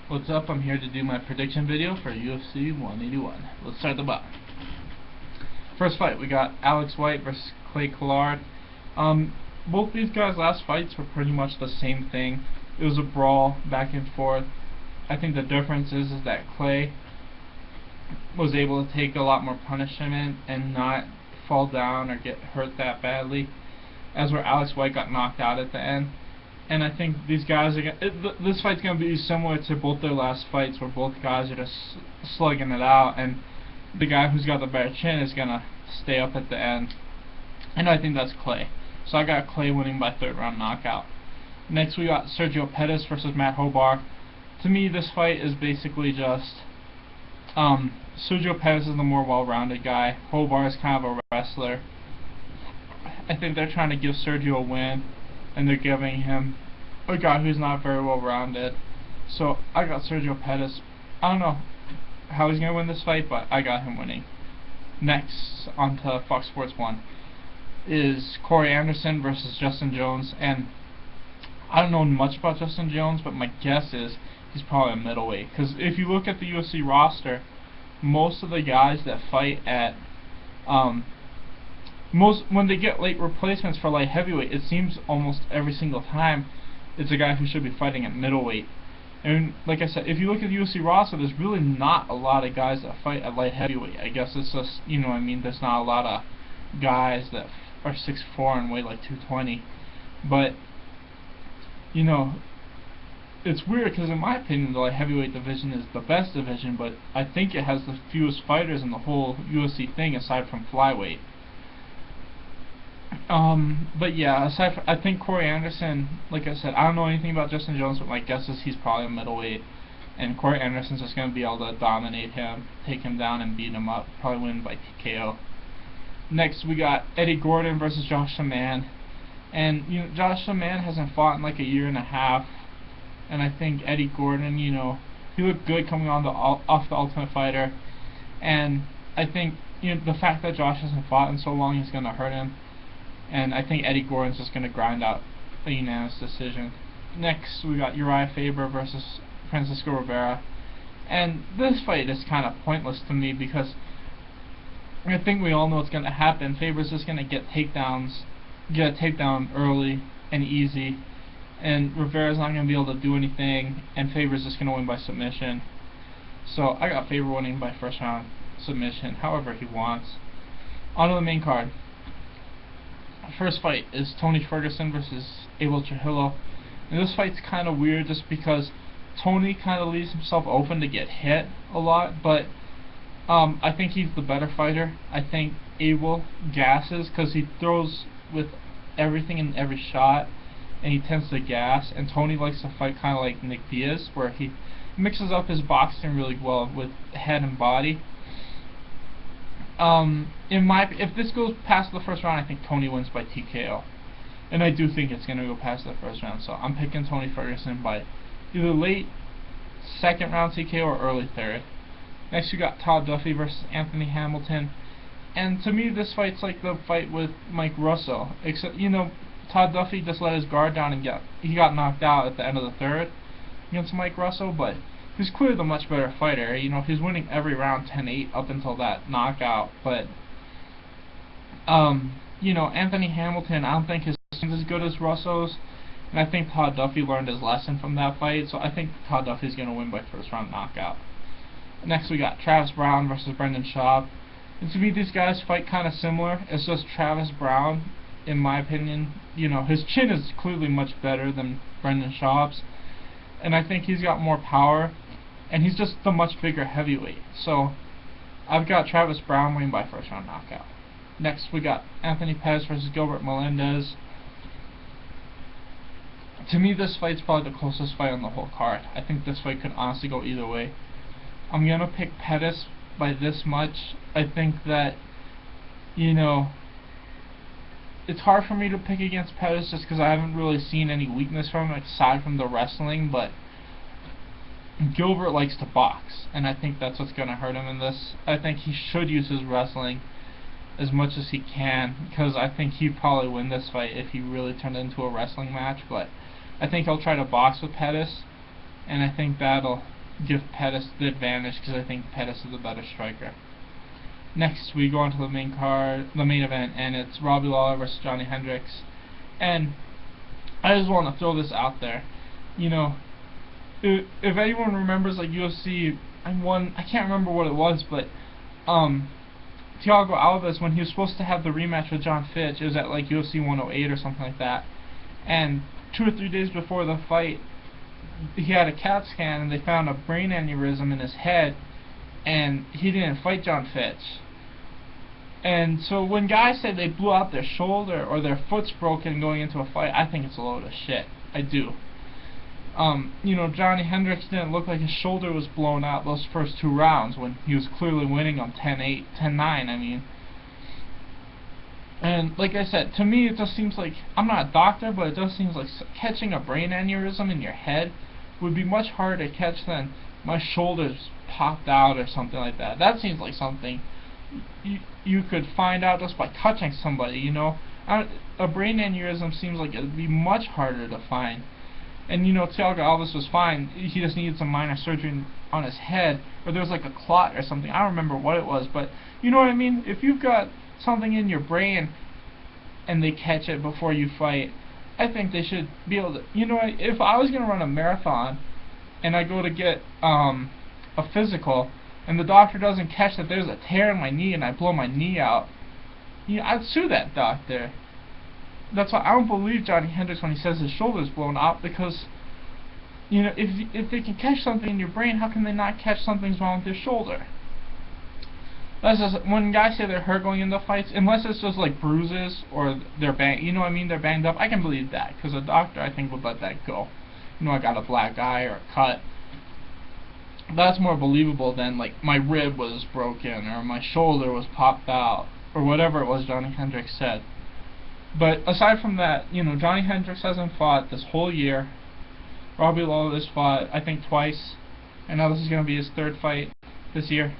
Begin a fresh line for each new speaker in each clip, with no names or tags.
What's up? I'm here to do my prediction video for UFC 181. Let's start the bottom. First fight, we got Alex White versus Clay Collard. Both these guys' last fights were pretty much the same thing. It was a brawl, back and forth. I think the difference is that Clay was able to take a lot more punishment and not fall down or get hurt that badly, as where Alex White got knocked out at the end. And I think these guys are this fight's going to be similar to both their last fights, where both guys are just slugging it out, and the guy who's got the better chin is going to stay up at the end. And I think that's Clay. So I got Clay winning by third round knockout. Next we got Sergio Pettis versus Matt Hobart. To me, this fight is basically just Sergio Pettis is the more well-rounded guy. Hobart is kind of a wrestler. I think they're trying to give Sergio a win, and they're giving him a guy who's not very well-rounded. So I got Sergio Pettis. I don't know how he's going to win this fight, but I got him winning. Next, on to Fox Sports 1, is Corey Anderson versus Justin Jones. And I don't know much about Justin Jones, but my guess is he's probably a middleweight. Because if you look at the UFC roster, most of the guys that fight at when they get late replacements for light heavyweight, it seems almost every single time it's a guy who should be fighting at middleweight. And like I said, if you look at the UFC roster, there's really not a lot of guys that fight at light heavyweight. I guess it's just, you know what I mean, there's not a lot of guys that are 6'4" and weigh like 220. But, you know, it's weird because in my opinion the light heavyweight division is the best division, but I think it has the fewest fighters in the whole UFC thing aside from flyweight. But yeah, I think Corey Anderson, like I said, I don't know anything about Justin Jones, but my guess is he's probably a middleweight, and Corey Anderson's just going to be able to dominate him, take him down and beat him up, probably win by TKO. Next we got Eddie Gordon versus Josh Saman, and you know, Josh Saman hasn't fought in like a year and a half, and I think Eddie Gordon, you know, he looked good coming on off the Ultimate Fighter, and I think, you know, the fact that Josh hasn't fought in so long is going to hurt him. And I think Eddie Gordon's just going to grind out a unanimous decision. Next, we got Uriah Faber versus Francisco Rivera. And this fight is kind of pointless to me because I think we all know what's going to happen. Faber's just going to get a takedown early and easy. And Rivera's not going to be able to do anything. And Faber's just going to win by submission. So I got Faber winning by first round submission, however he wants. On to the main card. First fight is Tony Ferguson versus Abel Trujillo, and this fight's kind of weird just because Tony kind of leaves himself open to get hit a lot, but I think he's the better fighter. I think Abel gasses because he throws with everything in every shot, and he tends to gas, and Tony likes to fight kind of like Nick Diaz, where he mixes up his boxing really well with head and body. If this goes past the first round, I think Tony wins by TKO, and I do think it's going to go past the first round. So I'm picking Tony Ferguson by either late second round TKO or early third. Next, you got Todd Duffy versus Anthony Hamilton, and to me, this fight's like the fight with Mike Russell. Except, you know, Todd Duffy just let his guard down and he got knocked out at the end of the third against Mike Russell, but he's clearly the much better fighter. You know, he's winning every round 10-8 up until that knockout. But, you know, Anthony Hamilton, I don't think his is as good as Russell's. And I think Todd Duffy learned his lesson from that fight. So I think Todd Duffy's going to win by first round knockout. Next we got Travis Brown versus Brendan Schaub. And to me, these guys fight kind of similar. It's just Travis Brown, in my opinion, you know, his chin is clearly much better than Brendan Schaub's. And I think he's got more power, and he's just the much bigger heavyweight. So I've got Travis Brown winning by first round knockout. Next we got Anthony Pettis versus Gilbert Melendez. To me, this fight's probably the closest fight on the whole card. I think this fight could honestly go either way. I'm gonna pick Pettis by this much. I think that, you know, it's hard for me to pick against Pettis just because I haven't really seen any weakness from him aside from the wrestling, but Gilbert likes to box, and I think that's what's going to hurt him in this. I think he should use his wrestling as much as he can, because I think he'd probably win this fight if he really turned it into a wrestling match, but I think he'll try to box with Pettis, and I think that'll give Pettis the advantage because I think Pettis is a better striker. Next, we go on to the main event, and it's Robbie Lawler versus Johnny Hendricks. And I just want to throw this out there. You know, if anyone remembers, like, UFC, I can't remember what it was, but Thiago Alves, when he was supposed to have the rematch with John Fitch, it was at like UFC 108 or something like that, and 2 or 3 days before the fight, he had a CAT scan and they found a brain aneurysm in his head, and he didn't fight John Fitch. And so when guys say they blew out their shoulder or their foot's broken going into a fight, I think it's a load of shit. I do. You know, Johnny Hendricks didn't look like his shoulder was blown out those first 2 rounds when he was clearly winning on 10-8, 10-9, I mean. And like I said, to me it just seems like, I'm not a doctor, but it just seems like catching a brain aneurysm in your head would be much harder to catch than my shoulders popped out or something like that. That seems like something you could find out just by touching somebody, you know. A brain aneurysm seems like it would be much harder to find. And you know, Thiago Alves was fine. He just needed some minor surgery on his head, or there was like a clot or something. I don't remember what it was, but you know what I mean? If you've got something in your brain and they catch it before you fight, I think they should be able to, you know, if I was going to run a marathon and I go to get a physical and the doctor doesn't catch that there's a tear in my knee and I blow my knee out, you know, I'd sue that doctor. That's why I don't believe Johnny Hendricks when he says his shoulder's blown out, because you know, if they can catch something in your brain, how can they not catch something's wrong with your shoulder? That's just, when guys say they're hurt going into fights, unless it's just like bruises or they're you know what I mean, they're banged up, I can believe that, because a doctor I think would let that go. You know, I got a black eye or a cut. That's more believable than like my rib was broken or my shoulder was popped out or whatever it was Johnny Hendricks said. But aside from that, you know, Johnny Hendricks hasn't fought this whole year. Robbie Lawler's fought, I think, twice, and now this is going to be his 3rd fight this year.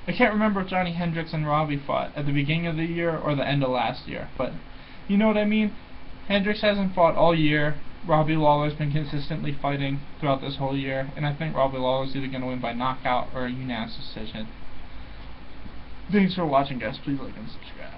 I can't remember if Johnny Hendricks and Robbie fought at the beginning of the year or the end of last year, but you know what I mean? Hendricks hasn't fought all year. Robbie Lawler's been consistently fighting throughout this whole year, and I think Robbie Lawler's either going to win by knockout or a unanimous decision. Thanks for watching, guys. Please like and subscribe.